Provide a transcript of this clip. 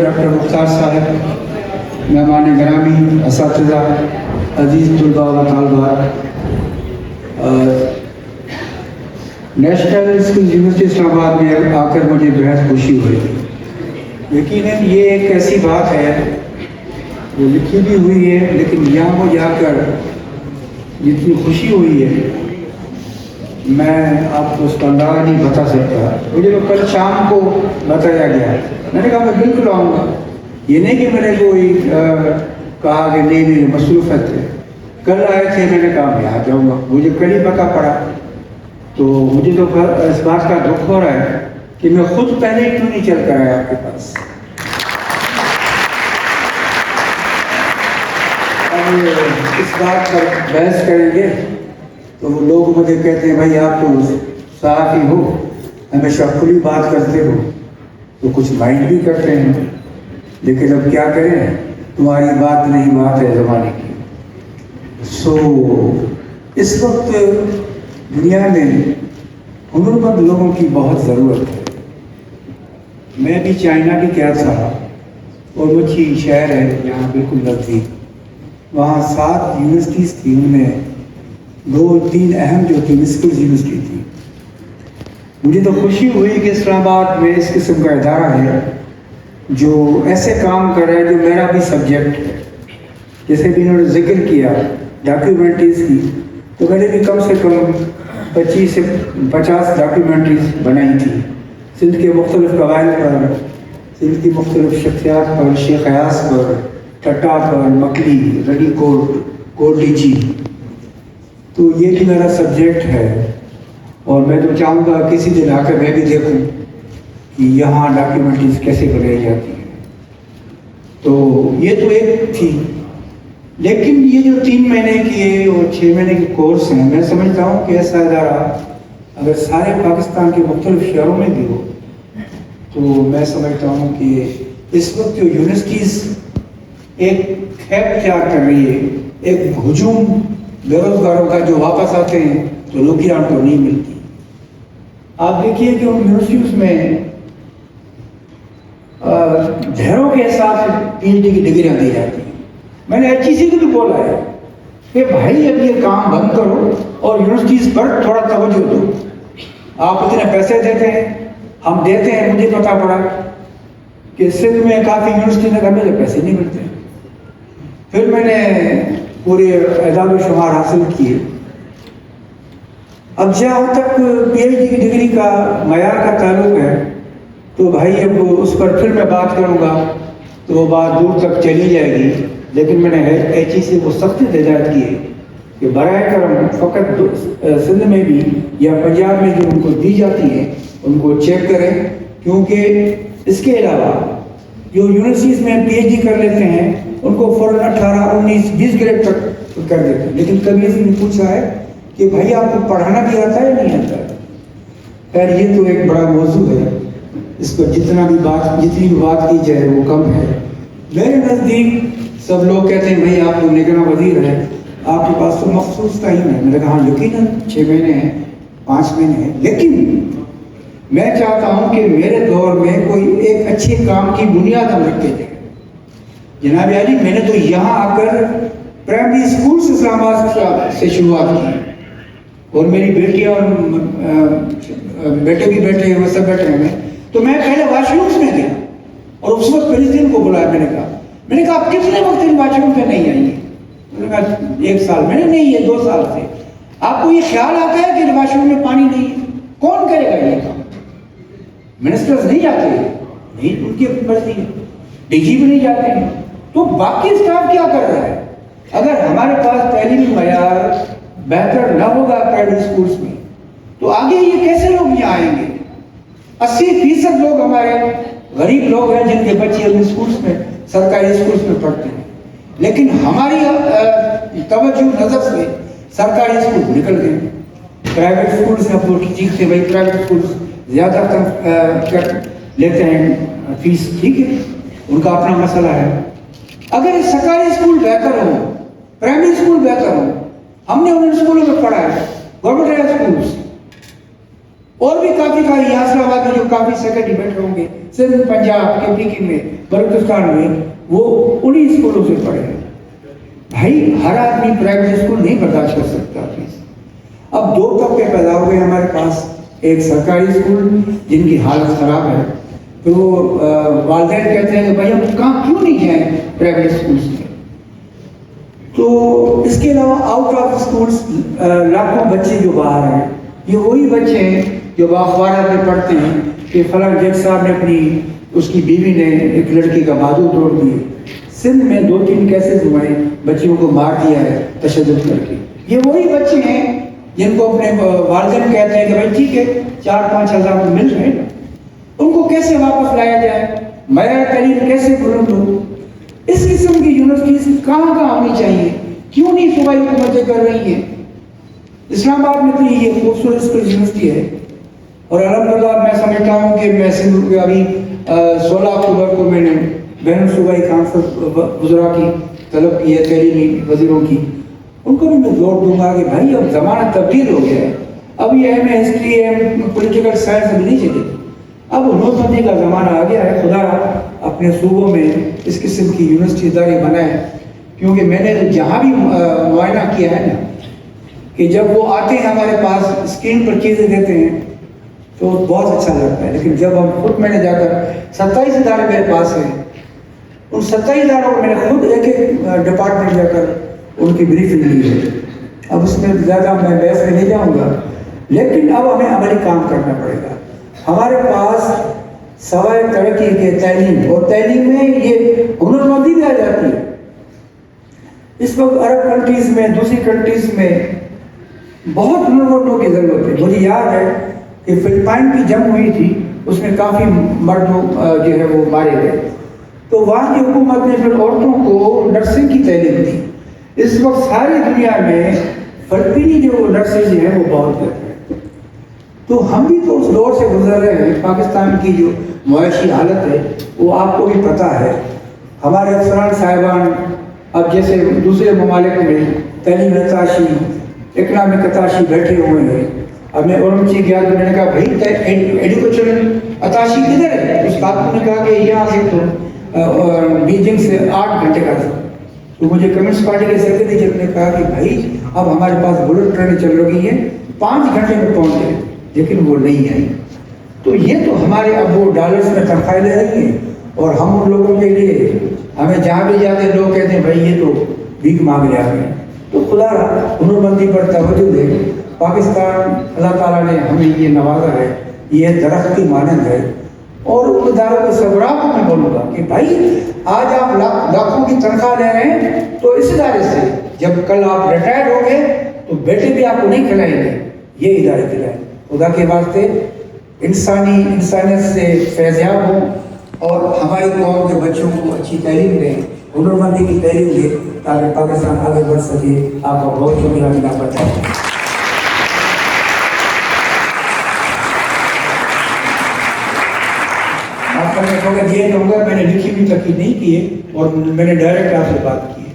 Doctor مختار صاحب، مہمان گرامی، اساتذہ، عزیز طلباء و طالبات، نیشنل اسکول یونیورسٹی اسلام آباد میں آ کر مجھے بہت خوشی ہوئی۔ یقیناً یہ ایک ایسی بات ہے جو لکھی بھی ہوئی ہے، لیکن یہاں کو جا کر جتنی خوشی ہوئی ہے میں آپ کو اس کا اندازہ نہیں بتا سکتا۔ مجھے تو کل شام کو بتایا گیا، میں نے کہا میں بالکل آؤں گا۔ یہ نہیں کہ میں نے کوئی کہا کہ نہیں میری مصروفیت ہے، کل آئے تھے، میں نے کہا میں آ جاؤں گا، مجھے کل ہی پتہ پڑا۔ تو مجھے تو اس بات کا دکھ ہو رہا ہے کہ میں خود پہلے کیوں نہیں چل کر آیا آپ کے پاس۔ اس بات پر بحث کریں گے تو لوگ مجھے کہتے ہیں بھائی آپ تو صحافی ہو، ہمیشہ کھلی بات کرتے ہو، تو کچھ مائنڈ بھی کرتے ہیں، لیکن اب کیا کریں، تمہاری بات نہیں بات ہے زمانے کی۔ اس وقت دنیا میں ہنرمند لوگوں کی بہت ضرورت ہے۔ میں بھی چائنا بھی گیا تھا، اور مچھی شہر ہے یہاں بالکل نزدیک، وہاں 7 یونیورسٹیز تھی، ان میں 2-3 اہم جو تھی اسکول یونیورسٹی تھی۔ مجھے تو خوشی ہوئی کہ اسلام آباد میں اس قسم کا ادارہ ہے جو ایسے کام کر رہا ہے جو میرا بھی سبجیکٹ ہے۔ جیسے بھی انہوں نے ذکر کیا ڈاکیومنٹریز کی، تو میں نے بھی کم سے کم 25 سے 50 ڈاکیومنٹریز بنائی تھی، سندھ کے مختلف قبائل پر، سندھ کی مختلف شخصیات پر، شیخ ایاز پر، ٹٹا پر، مکلی، رڈی کوٹ، کوٹی جی۔ تو یہ بھی میرا سبجیکٹ ہے، اور میں تو چاہوں گا کسی دن آ کر میں بھی دیکھوں کہ یہاں ڈاکیومنٹریز کیسے بنائی جاتی ہیں۔ تو یہ تو ایک تھی، لیکن یہ جو 3 مہینے کی اور 6 مہینے کے کورس ہیں، میں سمجھتا ہوں کہ ایسا ادارہ اگر سارے پاکستان کے مختلف شہروں میں بھی ہو تو میں سمجھتا ہوں کہ اس وقت جو یونیورسٹیز ایک کھیپ تیار کر رہی ہے، ایک ہجوم بے روزگاروں کا جو واپس آتے ہیں تو نوکریاں کو نہیں ملتی۔ آپ دیکھیے کہ ان یونیورسٹیز میں ڈھیروں کے حساب سے PhD کی ڈگریاں دی جاتی ہیں۔ میں نے HEC کو بھی بولا ہے کہ بھائی اب یہ کام بند کرو اور یونیورسٹیز پر تھوڑا توجہ دو۔ آپ اتنے پیسے دیتے ہیں، ہم دیتے ہیں، مجھے پتا پڑا کہ سندھ میں کافی یونیورسٹی میں ہمیں تو پیسے نہیں ملتے۔ پھر میں نے پورے اعداد و شمار حاصل کیے۔ اب جہاں تک PhD کی ڈگری کا معیار کا تعلق ہے تو بھائی اب اس پر پھر میں بات کروں گا تو وہ بات دور تک چلی جائے گی، لیکن میں نے HEC کو سختی سے ہدایت کی ہے کہ براہ کرم فقط سندھ میں بھی یا پنجاب میں جو ان کو دی جاتی ہے ان کو چیک کریں، کیونکہ اس کے علاوہ جو یونیورسٹیز میں PhD کر لیتے ہیں ان کو فوراً 18, 19, 20 گریڈ تک کر دیتے ہیں، لیکن کبھی اس نے پوچھا ہے کہ بھائی آپ کو پڑھانا بھی آتا ہے یا نہیں آتا ہے؟ خیر یہ تو ایک بڑا موضوع ہے، اس پر جتنی بھی بات کی جائے وہ کم ہے۔ میرے نزدیک سب لوگ کہتے ہیں بھائی آپ تو نگراں وزیر ہیں، آپ کے پاس تو مخصوص ٹائم ہے۔ میں نے کہا ہاں یقیناً 6 مہینے ہیں، 5 مہینے ہیں، لیکن میں چاہتا ہوں کہ میرے دور میں کوئی ایک اچھے کام کی بنیاد ہم رکھتے تھے۔ جناب عالی میں نے تو یہاں آ کر پرائمری اسکول سے اسلام آباد سے شروعات کی، اور میری بیٹیاں اور بیٹے بھی بیٹھے ہیں، وہ سب بیٹھے ہیں، تو میں پہلے واش رومس میں گیا اور اس وقت پریزیڈنٹ کو بلایا، میں نے کہا آپ کتنے وقت ان واش روم پہ نہیں آئیں گے؟ میں نے کہا 1 سال۔ میں نے نہیں، یہ 2 سال سے۔ آپ کو یہ خیال آتا ہے کہ واش روم میں پانی نہیں ہے؟ کون کرے گا یہ کام؟ منسٹرز نہیں جاتے ہیں؟ نہیں، ان کی مرضی ہے، DG بھی نہیں جاتے ہیں، تو باقی اسٹاف کیا کر رہا ہے؟ اگر ہمارے پاس تعلیمی معیار بہتر نہ ہوگا پرائیویٹ اسکولس میں تو آگے یہ کیسے لوگ یہاں آئیں گے؟ 80% لوگ ہمارے غریب لوگ ہیں جن کے بچے اپنے اسکولس میں، سرکاری اسکولس میں پڑھتے ہیں، لیکن ہماری توجہ نظر سے سرکاری اسکول نکل گئے، پرائیویٹ اسکولس ہیں، وہ ٹھیک سے بھائی پرائیویٹ اسکولس زیادہ کر لیتے ہیں فیس، ٹھیک ہے، ان کا اپنا مسئلہ ہے۔ اگر سرکاری اسکول بہتر ہو، پرائمری اسکول بہتر ہو، ہم نے ان اسکولوں میں پڑھا ہے، گورنمنٹ اسکولس، اور بھی کافی یاسر آباد میں جو کافی سیکرٹری بیٹھے ہوں گے، سندھ، پنجاب کے پی میں، بلوچستان میں، وہ انہی اسکولوں سے پڑھے ہیں۔ بھائی ہر آدمی پرائیویٹ اسکول نہیں برداشت کر سکتا پلیز۔ اب دو طبقے پیدا ہو گئے ہمارے پاس، ایک سرکاری اسکول جن کی حالت خراب ہے، تو وہ والدین کہتے ہیں کہ بھائی ہم کہاں کیوں نہیں جائیں پرائیویٹ اسکولس میں۔ تو اس کے علاوہ آؤٹ آف اسکولس لاکھوں بچے جو باہر ہیں، یہ وہی بچے ہیں جو باخبارات میں پڑھتے ہیں کہ فلاں جج صاحب نے اس کی بیوی نے ایک لڑکی کا بازو توڑ دیے، سندھ میں 2-3 کیسز ہوئے ہیں، بچیوں کو مار دیا ہے تشدد کر کے۔ یہ وہی بچے ہیں جن کو اپنے والدین کہتے ہیں کہ بھائی ٹھیک ہے 4-5 ہزار مل رہے ہیں، ان کو کیسے واپس لایا جائے، معیار تعلیم کیسے بلند ہو۔ اس قسم کی یونیورسٹیز کہاں ہونی چاہیے، کیوں نہیں صوبائی حکومتیں کر رہی ہیں؟ اسلام آباد میں تو یہ خوبصورت یونیورسٹی ہے، اور الحمدللہ میں سمجھتا ہوں کہ میں سندھ ابھی 16 اکتوبر کو میں نے بین الصوبائی کانفرنس وزراء کی طلب کی ہے، تعلیمی وزیروں کی، ان کو بھی میں زور دوں گا کہ بھائی اب زمانہ تبدیل ہو گیا ہے، اب یہ ایم اے ہسٹری ایم پولیٹیکل سائنس ابھی نہیں چلے، اب نوٹ بندی کا زمانہ آ گیا ہے۔ خدا اپنے صوبوں میں اس قسم کی یونیورسٹی ادارے بنائے، کیونکہ میں نے جہاں بھی معائنہ کیا ہے نا کہ جب وہ آتے ہیں ہمارے پاس اسکرین پر چیزیں دیتے ہیں تو بہت اچھا لگتا ہے، لیکن جب ہم خود میں نے جا کر 27 ادارے میرے پاس ہیں، ان 27 اداروں میں نے خود ایک ڈپارٹمنٹ جا کر ان کی بریفنگ لی ہے۔ اب اس میں زیادہ میں بحث میں نہیں جاؤں گا، لیکن اب ہمیں عملی کام کرنا پڑے گا۔ ہمارے پاس سوائے ترقی کے تعلیم، اور تعلیم میں یہ ہنر مندی بھی آ جاتی ہے۔ اس وقت عرب کنٹریز میں، دوسری کنٹریز میں بہت ہنر مندوں کی ضرورت ہے۔ مجھے یاد ہے کہ فلپائن کی جنگ ہوئی تھی، اس میں کافی مردوں جو ہے وہ مارے گئے، تو وہاں کی حکومت نے پھر عورتوں کو نرسنگ کی تعلیم دی۔ اس وقت ساری دنیا میں فلپینی جو نرسز ہیں وہ بہت زیادہ ہیں، تو ہم بھی تو اس دور سے گزر رہے ہیں۔ پاکستان کی جو معاشی حالت ہے وہ آپ کو بھی پتہ ہے۔ ہمارے افسران صاحبان اب جیسے دوسرے ممالک میں تعلیم اتاشی، اکنامک اتاشی بیٹھے ہوئے ہیں۔ اب میں اورنگزیب گیا تو میں نے کہا بھائی ایڈوکیشن اتاشی کدھر ہے؟ اس بات نے کہا کہ یہاں سے تو بیجنگ سے 8 گھنٹے کا تھا۔ تو مجھے کمیونسٹ پارٹی کے سیکرٹری جنرل نے کہا کہ بھائی اب ہمارے پاس بلٹ ٹرینیں چل رہی ہیں، 5 گھنٹے میں پہنچ گئے، لیکن وہ نہیں آئی۔ تو یہ تو ہمارے اب وہ ڈالرز میں تنخواہیں لے رہی ہیں، اور ہم ان لوگوں کے لیے ہمیں جہاں بھی جاتے ہیں لوگ کہتے ہیں بھائی یہ تو بھیک مانگ رہے ہیں۔ تو خدا ہنر مندی پر توجہ دے۔ پاکستان اللہ تعالیٰ نے ہمیں یہ نوازا ہے، یہ درخت کی مانند ہے، اور ان اداروں کے سربراہ کو میں بولوں گا کہ بھائی آج آپ لاکھوں کی تنخواہ لے رہے ہیں تو اس ادارے سے، جب کل آپ ریٹائرڈ ہو گئے تو بیٹے بھی آپ کو نہیں کھلائیں گے، یہ ادارے کھلائیں۔ خدا کے واسطے انسانیت سے فیضیاب ہوں، اور ہماری قوم کے بچوں کو اچھی تعلیم دیں، ہنر مندی کی تعلیم دیں، تاکہ پاکستان آگے بڑھ سکے۔ آپ کا بہت شکریہ ملا پڑتا ہے۔ آپ کا میں یہ کہوں گا میں نے لکھی بھی تقریر نہیں کی ہے، اور میں نے ڈائریکٹ آپ سے بات کی ہے۔